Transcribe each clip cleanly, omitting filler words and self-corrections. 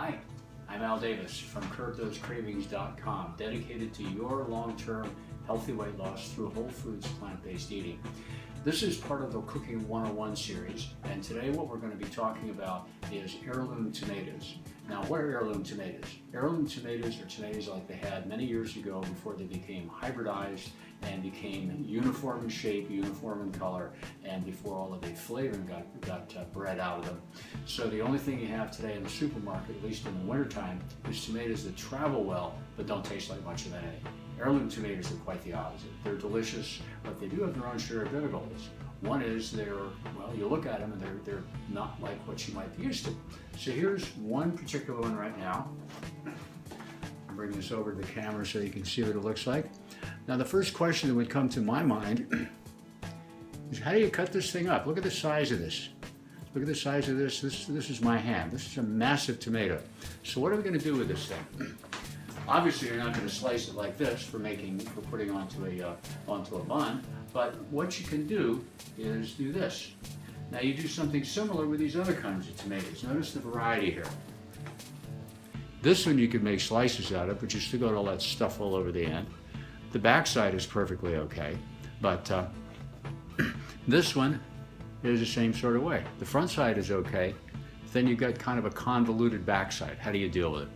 Hi, I'm Al Davis from CurbThoseCravings.com, dedicated to your long-term healthy weight loss through whole foods plant-based eating. This is part of the Cooking 101 series, and today what we're going to be talking about is heirloom tomatoes. Now, what are heirloom tomatoes? Heirloom tomatoes are tomatoes like they had many years ago before they became hybridized and became uniform in shape, uniform in color, and before all of the flavoring got bred out of them. So the only thing you have today in the supermarket, at least in the wintertime, is tomatoes that travel well but don't taste like much of anything. Heirloom tomatoes are quite the opposite. They're delicious, but they do have their own share of difficulties. One is well, you look at them and they're not like what you might be used to. So here's one particular one right now. I'll bring this over to the camera so you can see what it looks like. Now the first question that would come to my mind is, how do you cut this thing up? Look at the size of this. Look at the size of this. This is my hand. This is a massive tomato. So what are we going to do with this thing? Obviously, you're not going to slice it like this for putting onto a bun. But what you can do is do this. Now you do something similar with these other kinds of tomatoes. Notice the variety here. This one you could make slices out of, but you still got all that stuff all over the end. The backside is perfectly okay, but this one is the same sort of way. The front side is okay. Then you've got kind of a convoluted backside. How do you deal with it?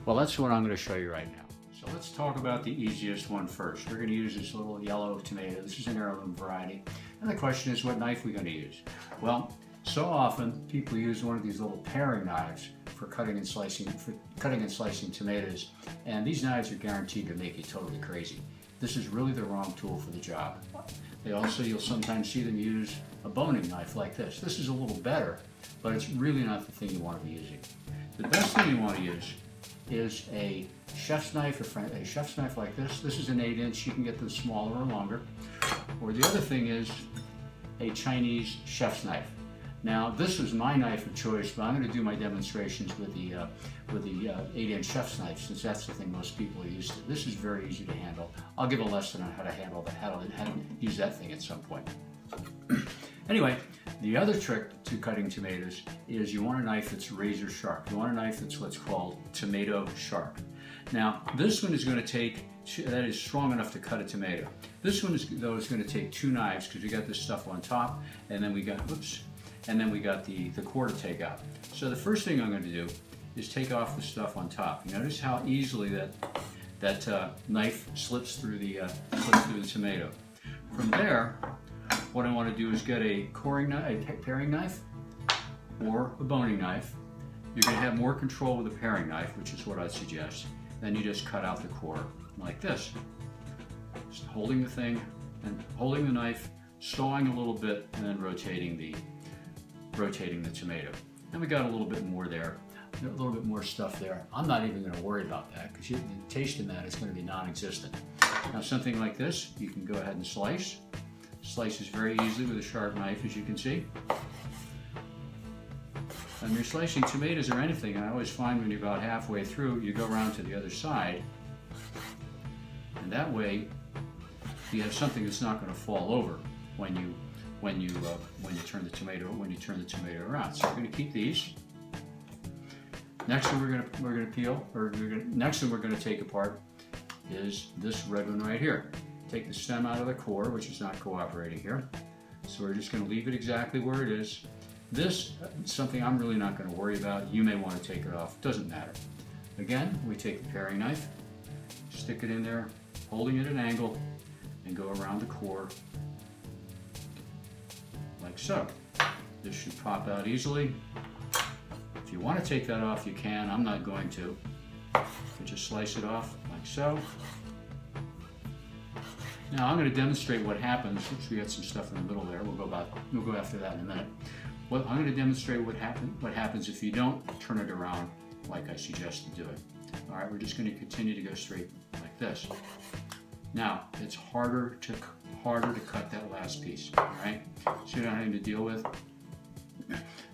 Well, that's what I'm going to show you right now. So let's talk about the easiest one first. We're going to use this little yellow tomato. This is an heirloom variety. And the question is, what knife are we going to use? Well, so often people use one of these little paring knives for cutting and slicing tomatoes. And these knives are guaranteed to make you totally crazy. This is really the wrong tool for the job. You'll sometimes see them use a boning knife like this. This is a little better, but it's really not the thing you want to be using. The best thing you want to use is a chef's knife, a chef's knife like this. This is an 8-inch. You can get them smaller or longer. Or the other thing is a Chinese chef's knife. Now, this is my knife of choice, but I'm going to do my demonstrations with the 8-inch chef's knife, since that's the thing most people are used to. This is very easy to handle. I'll give a lesson on how to use that thing at some point. Anyway, the other trick to cutting tomatoes is you want a knife that's razor sharp. You want a knife that's what's called tomato sharp. Now, this one is going to take, that is strong enough to cut a tomato. This one is going to take 2 knives, because we got this stuff on top, and then we got, the core to take out. So the first thing I'm going to do is take off the stuff on top. You notice how easily that knife slips through the tomato. From there, what I want to do is get a paring knife or a boning knife. You're going to have more control with a paring knife, which is what I suggest. Then you just cut out the core like this. Just holding the thing and holding the knife, sawing a little bit, and then rotating the tomato. And we got a little bit more there, a little bit more stuff there. I'm not even going to worry about that, because the taste in that is going to be non-existent. Now, something like this, you can go ahead and slice. Slices very easily with a sharp knife, as you can see. When you're slicing tomatoes or anything, I always find when you're about halfway through, you go around to the other side, and that way you have something that's not going to fall over when you turn the tomato around. So we're going to keep these. Next one we're going to peel, next one we're going to take apart is this red one right here. Take the stem out of the core, which is not cooperating here. So we're just going to leave it exactly where it is. This is something I'm really not going to worry about. You may want to take it off. Doesn't matter. Again, we take the paring knife, stick it in there, holding it at an angle, and go around the core like so. This should pop out easily. If you want to take that off, you can. I'm not going to. You just slice it off like so. Now I'm going to demonstrate what happens. Oops, we got some stuff in the middle there. We'll go after that in a minute. Well, I'm going to demonstrate what happens if you don't turn it around like I suggested doing. All right, we're just going to continue to go straight like this. Now it's harder to cut that last piece. All right, so you don't have anything to deal with.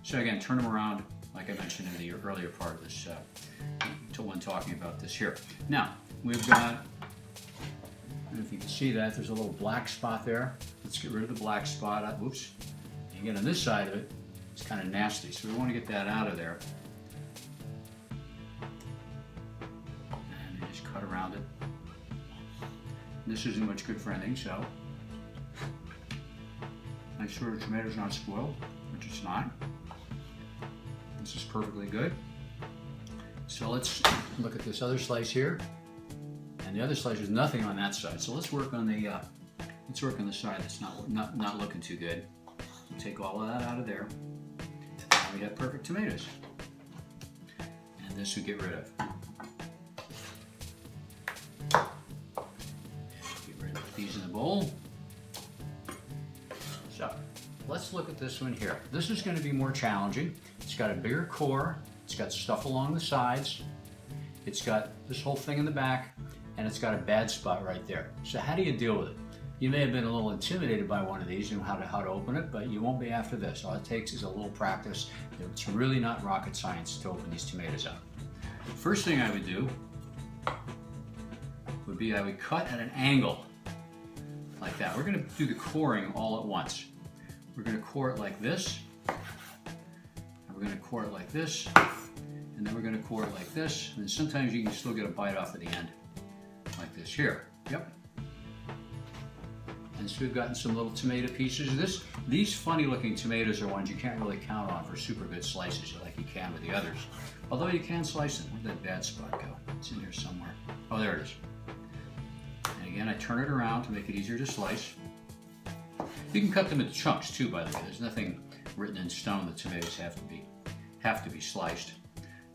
So again, turn them around like I mentioned in the earlier part of this, when talking about this here. Now we've got. I don't know if you can see that, there's a little black spot there. Let's get rid of the black spot. Oops. And again, on this side of it, it's kind of nasty, so we want to get that out of there. around it. This isn't much good for anything, so make sure the tomato's not spoiled, which it's not. This is perfectly good. So let's look at this other slice here. And the other slice is nothing on that side. So let's work on the side that's not looking too good. We'll take all of that out of there. Now we have perfect tomatoes. And this we get rid of. Get rid of these in the bowl. So let's look at this one here. This is going to be more challenging. It's got a bigger core. It's got stuff along the sides. It's got this whole thing in the back. And it's got a bad spot right there. So how do you deal with it? You may have been a little intimidated by one of these and how to open it, but you won't be after this. All it takes is a little practice. It's really not rocket science to open these tomatoes up. First thing I would do would be I would cut at an angle like that. We're going to do the coring all at once. We're going to core it like this, and we're going to core it like this, and then we're going to core it like this, and sometimes you can still get a bite off at the end. Like this here. Yep. And so we've gotten some little tomato pieces. These funny looking tomatoes are ones you can't really count on for super good slices like you can with the others. Although you can slice them. Where'd that bad spot go? It's in here somewhere. Oh, there it is. And again, I turn it around to make it easier to slice. You can cut them into chunks too, by the way. There's nothing written in stone that tomatoes have to be sliced.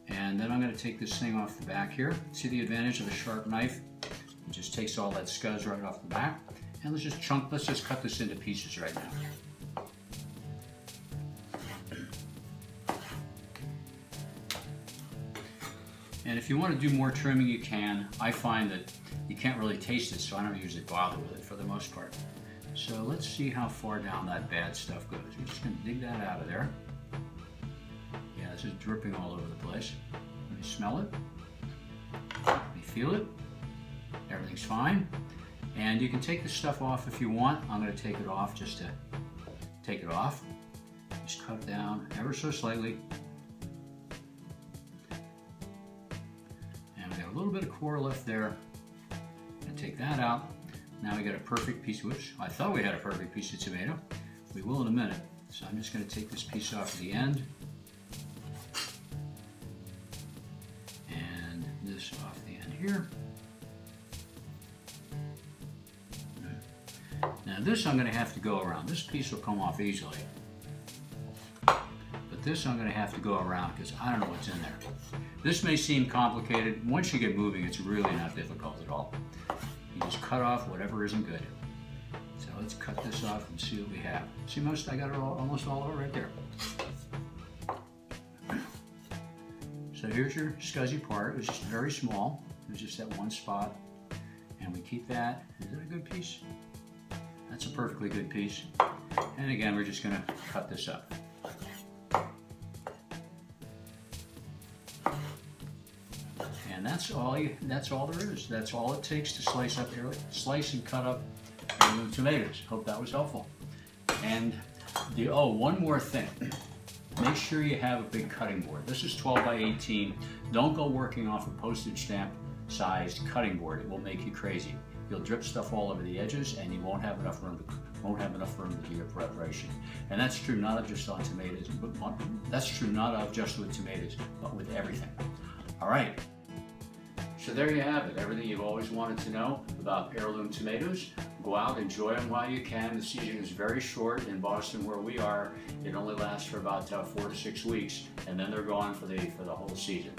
And then I'm going to take this thing off the back here. See the advantage of a sharp knife? It just takes all that scuzz right off the back. And let's just cut this into pieces right now. And if you want to do more trimming, you can. I find that you can't really taste it, so I don't usually bother with it for the most part. So let's see how far down that bad stuff goes. We're just going to dig that out of there. Yeah, this is dripping all over the place. Let me smell it. Let me feel it. Everything's fine. And you can take the stuff off if you want. I'm going to take it off just to take it off. Just cut down ever so slightly. And we got a little bit of core left there. And take that out. Now we got a perfect piece. Whoops, I thought we had a perfect piece of tomato. We will in a minute. So I'm just going to take this piece off at the end. And this off the end here. Now this I'm going to have to go around. This piece will come off easily. But this I'm going to have to go around because I don't know what's in there. This may seem complicated. Once you get moving, it's really not difficult at all. You just cut off whatever isn't good. So let's cut this off and see what we have. See, I got it almost all over right there. So here's your scuzzy part. It was just very small. It was just that one spot. And we keep that. Is it a good piece? That's a perfectly good piece. And again, we're just going to cut this up. And that's all there is. That's all it takes to slice and cut up tomatoes. Hope that was helpful. And one more thing. Make sure you have a big cutting board. This is 12 by 18. Don't go working off a postage stamp sized cutting board. It will make you crazy. You'll drip stuff all over the edges, and you won't have enough room to do your preparation. And that's true not just on tomatoes, that's true not just with tomatoes, but with everything. All right. So there you have it. Everything you've always wanted to know about heirloom tomatoes. Go out, enjoy them while you can. The season is very short in Boston, where we are. It only lasts for about 4 to 6 weeks, and then they're gone for the whole season.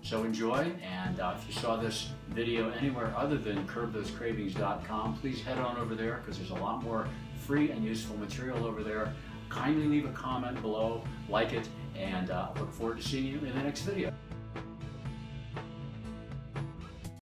So enjoy, and if you saw this video anywhere other than curbthosecravings.com, please head on over there because there's a lot more free and useful material over there. Kindly leave a comment below, like it, and look forward to seeing you in the next video.